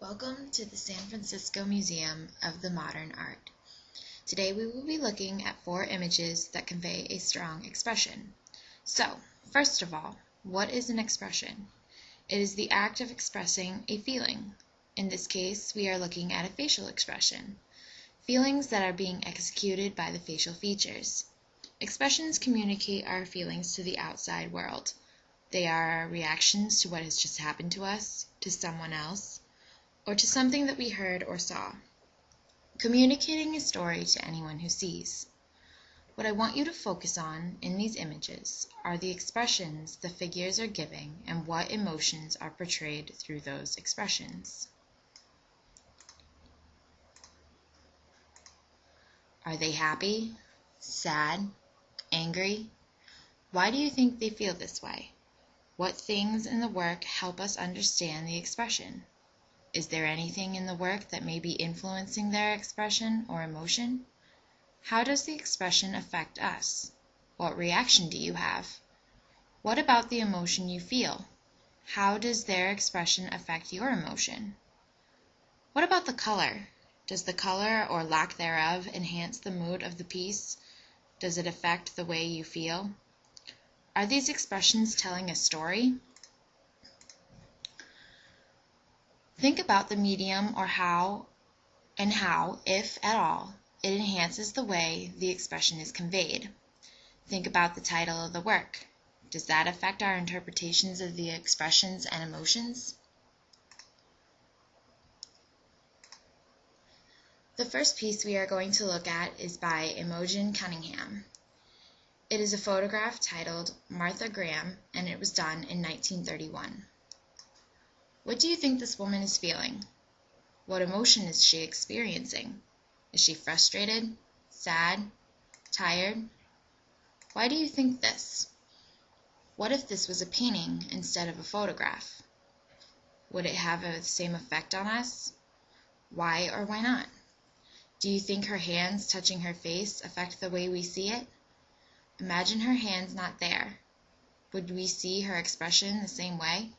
Welcome to the San Francisco Museum of the Modern Art. Today we will be looking at 4 images that convey a strong expression. So, first of all, what is an expression? It is the act of expressing a feeling. In this case, we are looking at a facial expression. Feelings that are being executed by the facial features. Expressions communicate our feelings to the outside world. They are our reactions to what has just happened to us, to someone else, or to something that we heard or saw, communicating a story to anyone who sees. What I want you to focus on in these images are the expressions the figures are giving and what emotions are portrayed through those expressions. Are they happy, sad, angry? Why do you think they feel this way? What things in the work help us understand the expression? Is there anything in the work that may be influencing their expression or emotion? How does the expression affect us? What reaction do you have? What about the emotion you feel? How does their expression affect your emotion? What about the color? Does the color or lack thereof enhance the mood of the piece? Does it affect the way you feel? Are these expressions telling a story? Think about the medium or how, if at all, it enhances the way the expression is conveyed. Think about the title of the work. Does that affect our interpretations of the expressions and emotions? The first piece we are going to look at is by Imogen Cunningham. It is a photograph titled Martha Graham, and it was done in 1931. What do you think this woman is feeling? What emotion is she experiencing? Is she frustrated, sad, tired? Why do you think this? What if this was a painting instead of a photograph? Would it have the same effect on us? Why or why not? Do you think her hands touching her face affect the way we see it? Imagine her hands not there. Would we see her expression the same way?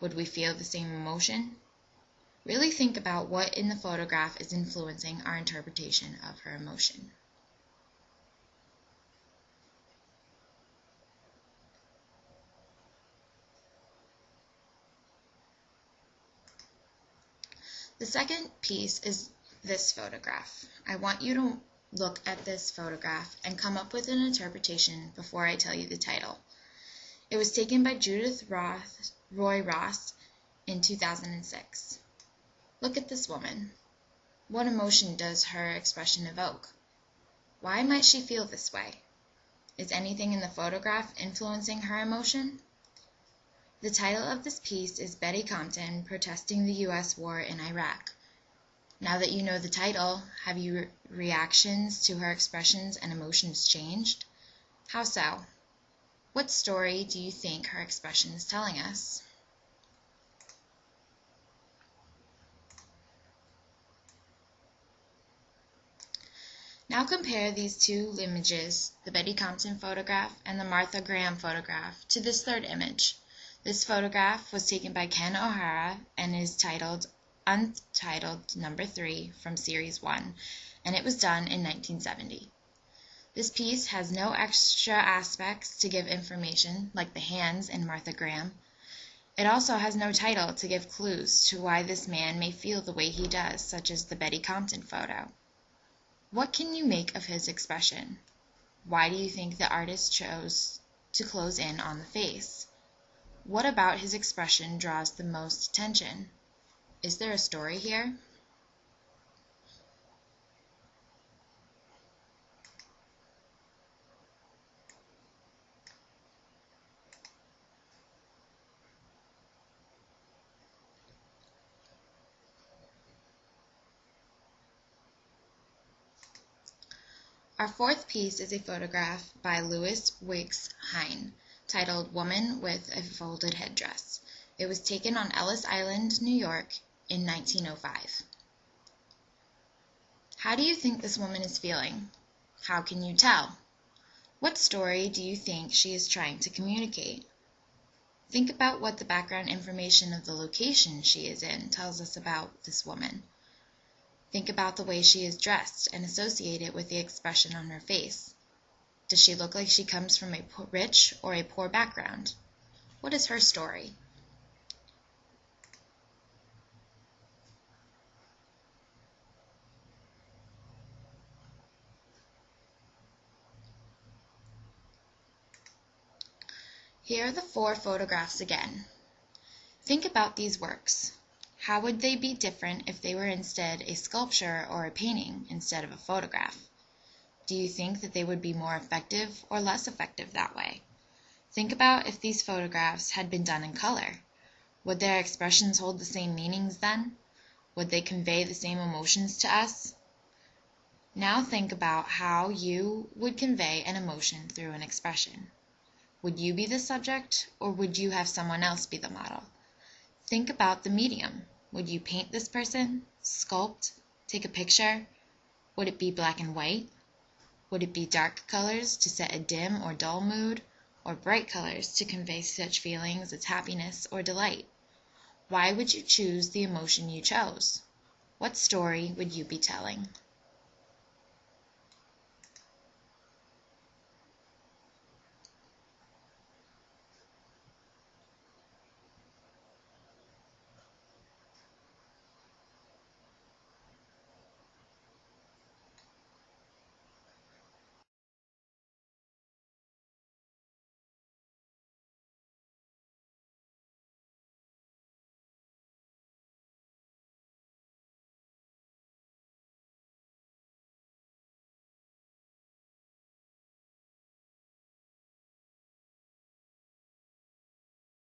Would we feel the same emotion? Really think about what in the photograph is influencing our interpretation of her emotion. The second piece is this photograph. I want you to look at this photograph and come up with an interpretation before I tell you the title. It was taken by Judith Roy Ross in 2006. Look at this woman. What emotion does her expression evoke? Why might she feel this way? Is anything in the photograph influencing her emotion? The title of this piece is Betty Compton Protesting the U.S. War in Iraq. Now that you know the title, have your reactions to her expressions and emotions changed? How so? What story do you think her expression is telling us? Now compare these 2 images, the Betty Compton photograph and the Martha Graham photograph, to this third image. This photograph was taken by Ken O'Hara and is titled Untitled Number 3 from Series 1, and it was done in 1970. This piece has no extra aspects to give information, like the hands in Martha Graham. It also has no title to give clues to why this man may feel the way he does, such as the Betty Compton photo. What can you make of his expression? Why do you think the artist chose to close in on the face? What about his expression draws the most attention? Is there a story here? Our fourth piece is a photograph by Louis Wicks Hine, titled Woman with a Folded Headdress. It was taken on Ellis Island, New York, in 1905. How do you think this woman is feeling? How can you tell? What story do you think she is trying to communicate? Think about what the background information of the location she is in tells us about this woman. Think about the way she is dressed and associate it with the expression on her face. Does she look like she comes from a rich or a poor background? What is her story? Here are the 4 photographs again. Think about these works. How would they be different if they were instead a sculpture or a painting instead of a photograph? Do you think that they would be more effective or less effective that way? Think about if these photographs had been done in color. Would their expressions hold the same meanings then? Would they convey the same emotions to us? Now think about how you would convey an emotion through an expression. Would you be the subject, or would you have someone else be the model? Think about the medium. Would you paint this person, sculpt, take a picture? Would it be black and white? Would it be dark colors to set a dim or dull mood, or bright colors to convey such feelings as happiness or delight? Why would you choose the emotion you chose? What story would you be telling?